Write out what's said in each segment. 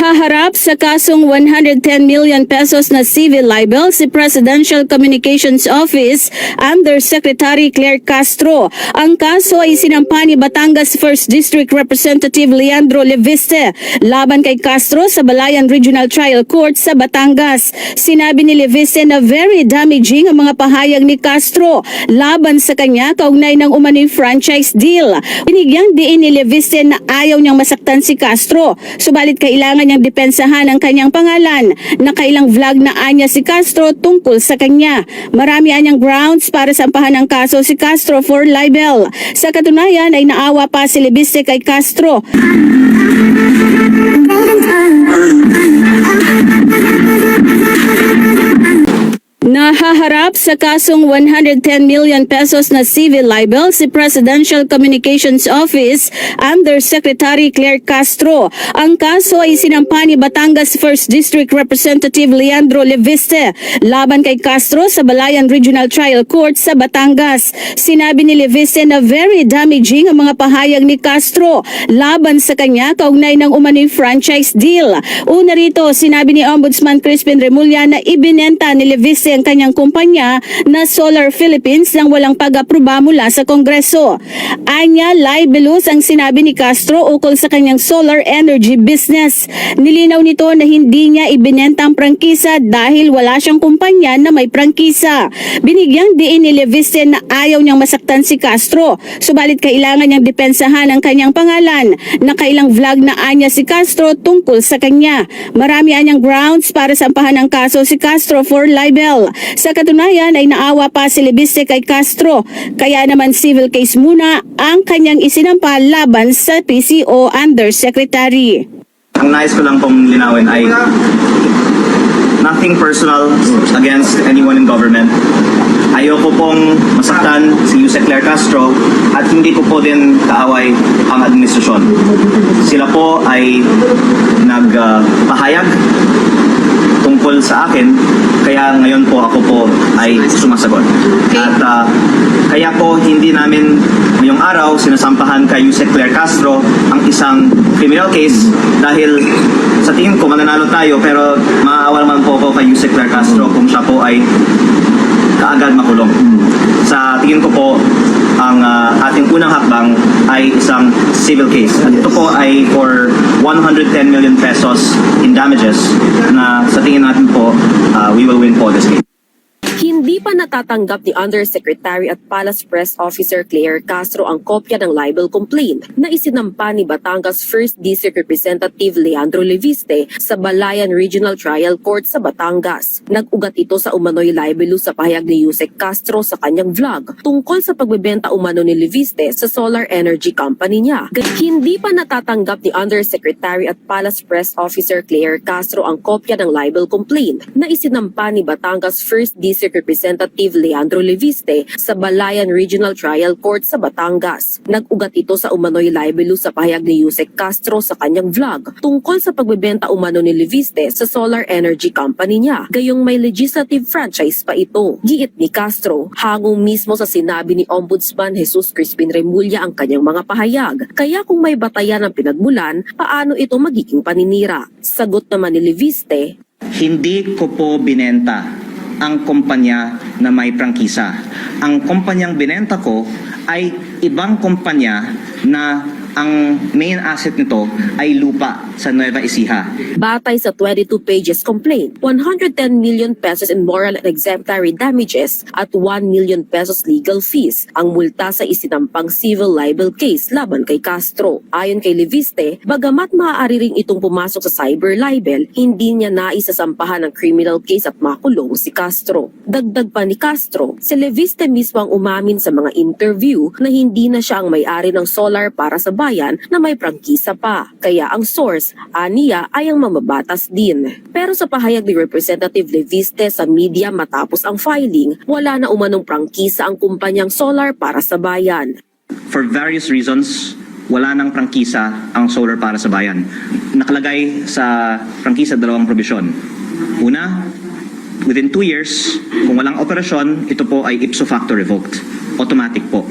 Nahaharap sa kasong 110 million pesos na civil libel si Presidential Communications Office Undersecretary Claire Castro. Ang kaso ay sinampa ni Batangas 1st District Representative Leandro Leviste laban kay Castro sa Balayan Regional Trial Court sa Batangas. Sinabi ni Leviste na very damaging ang mga pahayag ni Castro laban sa kanya kaugnay ng umano'y franchise deal. Binigyang diin ni Leviste na ayaw niyang masaktan si Castro, subalit kailangan niyang depensahan ang kanyang pangalan. Nakailang vlog na anya si Castro tungkol sa kanya. Marami anyang grounds para sampahan ang kaso si Castro for libel. Sa katunayan ay naawa pa si Leviste kay Castro. Nahaharap sa kasong 110 million pesos na civil libel si Presidential Communications Office Undersecretary Claire Castro. Ang kaso ay sinampa ni Batangas 1st District Representative Leandro Leviste laban kay Castro sa Balayan Regional Trial Court sa Batangas. Sinabi ni Leviste na very damaging ang mga pahayag ni Castro laban sa kanya kaugnay ng umano'y franchise deal. Una rito, sinabi ni Ombudsman Crispin Remulla na ibinenta ni Leviste ang kanyang kumpanya na Solar Philippines nang walang pag-aproba mula sa Kongreso. Anya, libelous ang sinabi ni Castro ukol sa kanyang solar energy business. Nilinaw nito na hindi niya ibinenta ang prangkisa dahil wala siyang kumpanya na may prangkisa. Binigyang diin ni Leviste na ayaw niyang masaktan si Castro, subalit kailangan niyang depensahan ang kanyang pangalan. Nakailang vlog na anya si Castro tungkol sa kanya. Marami anyang grounds para sampahan ang kaso si Castro for libel. Sa katunayan ay naawa pa si Leviste kay Castro, kaya naman civil case muna ang kanyang isinampa laban sa PCO Undersecretary. Ang nais ko lang pong linawin ay nothing personal against anyone in government. Ayoko pong masaktan si Yusek Claire Castro at hindi ko po din kaaway ang administrasyon. Sila po ay nagpahayag tungkol sa akin, kaya ngayon po ako po ay sumasagot. At kaya po hindi namin ngayong araw sinasampahan kay Yusek Claire Castro ang isang criminal case dahil sa tingin ko mananalo tayo, pero maaawa naman po ako kay Yusek Claire Castro kung siya po ay kaagad makulong. Sa tingin ko po, ang ating unang hakbang ay isang civil case. At ito po ay for 110 million pesos in damages na sa tingin natin po, we will win po this case. Hindi pa natatanggap ni Undersecretary at Palace Press Officer Claire Castro ang kopya ng libel complaint na isinampa ni Batangas 1st District Representative Leandro Leviste sa Balayan Regional Trial Court sa Batangas. Nag-ugat ito sa umano'y libelous sa pahayag ni Yusek Castro sa kanyang vlog tungkol sa pagbebenta umano ni Leviste sa solar energy company niya. Hindi pa natatanggap ni Undersecretary at Palace Press Officer Claire Castro ang kopya ng libel complaint na isinampa ni Batangas 1st District Representative Leandro Leviste sa Balayan Regional Trial Court sa Batangas. Nag-ugat ito sa umano'y libelous sa pahayag ni Yusek Castro sa kanyang vlog tungkol sa pagbebenta umano ni Leviste sa solar energy company niya. Gayong may legislative franchise pa ito. Giit ni Castro, hangong mismo sa sinabi ni Ombudsman Jesus Crispin Remulla ang kanyang mga pahayag. Kaya kung may batayan ng pinagmulan, paano ito magiging paninira? Sagot naman ni Leviste, Hindi ko po binenta ang kumpanya na may prangkisa. Ang kumpanyang binenta ko ay ibang kumpanya na ang main asset nito ay lupa sa Nueva Ecija. batay sa 22 pages complaint, 110 million pesos in moral and exemplary damages at 1 million pesos legal fees ang multa sa isinampang civil libel case laban kay Castro. Ayon kay Leviste, bagamat maaari ring itong pumasok sa cyber libel, hindi niya naisasampahan ng criminal case at makulong si Castro. Dagdag pa ni Castro, si Leviste mismo ang umamin sa mga interview na hindi na siya ang may-ari ng solar para sa bayan na may prangkisa pa. Kaya ang source, aniya, ay ang mamabatas din. Pero sa pahayag ni Representative Leviste sa media matapos ang filing, wala na umanong prangkisa ang kumpanyang solar para sa bayan. For various reasons, wala nang prangkisa ang solar para sa bayan. Nakalagay sa prangkisa dalawang probisyon. Una, within 2 years, kung walang operasyon, ito po ay ipso facto revoked. Automatic po.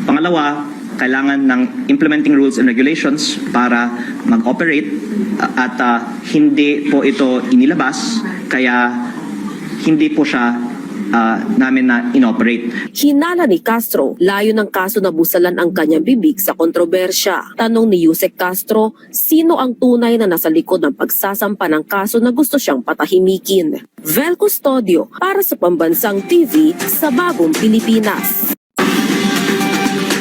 Pangalawa, kailangan ng implementing rules and regulations para mag-operate at hindi po ito inilabas kaya hindi po siya namin na inoperate. Hinala ni Castro, layo ng kaso na busalan ang kanyang bibig sa kontrobersya. Tanong ni Yusek Castro, sino ang tunay na nasa likod ng pagsasampa ng kaso na gusto siyang patahimikin? Vel Custodio para sa Pambansang TV sa Bagong Pilipinas.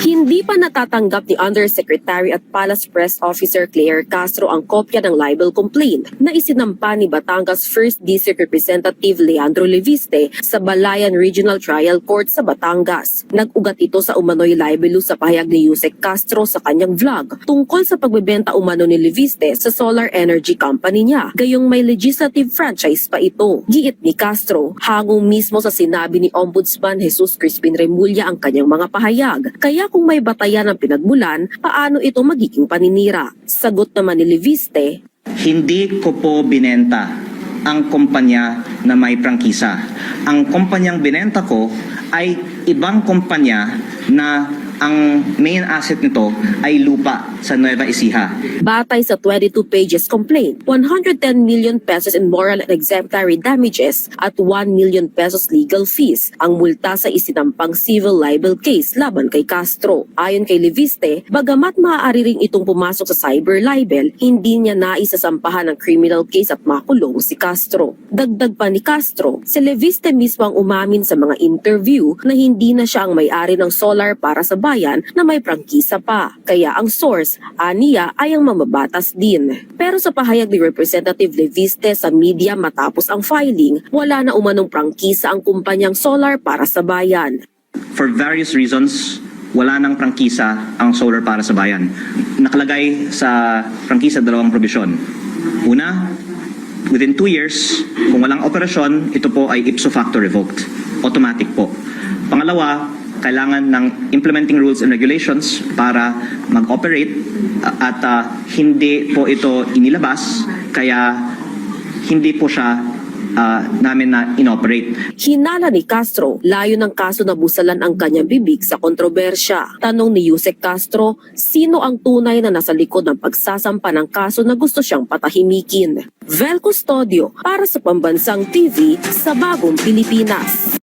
Hindi pa natatanggap ni Undersecretary at Palace Press Officer Claire Castro ang kopya ng libel complaint na isinampa ni Batangas 1st District Representative Leandro Leviste sa Balayan Regional Trial Court sa Batangas. Nag-ugat ito sa umano'y libelous sa pahayag ni Yusek Castro sa kanyang vlog tungkol sa pagbebenta umano ni Leviste sa solar energy company niya, gayong may legislative franchise pa ito. Giit ni Castro, hangong mismo sa sinabi ni Ombudsman Jesus Crispin Remulla ang kanyang mga pahayag, kaya kung may batayan ng pinagmulan, paano ito magiging paninira? Sagot naman ni Leviste, Hindi ko po binenta ang kumpanya na may prangkisa. Ang kumpanyang binenta ko ay ibang kumpanya na ang main asset nito ay lupa sa Nueva Ecija. batay sa 22 pages complaint, 110 million pesos in moral and exemplary damages at 1 million pesos legal fees ang multa sa isinampang civil libel case laban kay Castro. Ayon kay Leviste, bagamat maaari ring itong pumasok sa cyber libel, hindi niya naisasampahan ng criminal case at makulong si Castro. Dagdag pa ni Castro, si Leviste mismo ang umamin sa mga interview na hindi na siya ang may-ari ng solar para sa bayan na may prangkisa pa. Kaya ang source, aniya, ay ang mamabatas din. Pero sa pahayag ni Representative Leviste sa media matapos ang filing, wala na umanong prangkisa ang kumpanyang solar para sa bayan. For various reasons, wala nang prangkisa ang solar para sa bayan. Nakalagay sa prangkisa 2 probisyon. Una, within 2 years, kung walang operasyon, ito po ay ipso facto revoked. Automatic po. Pangalawa, kailangan ng implementing rules and regulations para mag-operate at hindi po ito inilabas kaya hindi po siya namin na inoperate. Hinala ni Castro, layo ng kaso na busalan ang kanyang bibig sa kontrobersya. Tanong ni Yusek Castro, sino ang tunay na nasa likod ng pagsasampa ng kaso na gusto siyang patahimikin? Vel Custodio para sa Pambansang TV sa Bagong Pilipinas.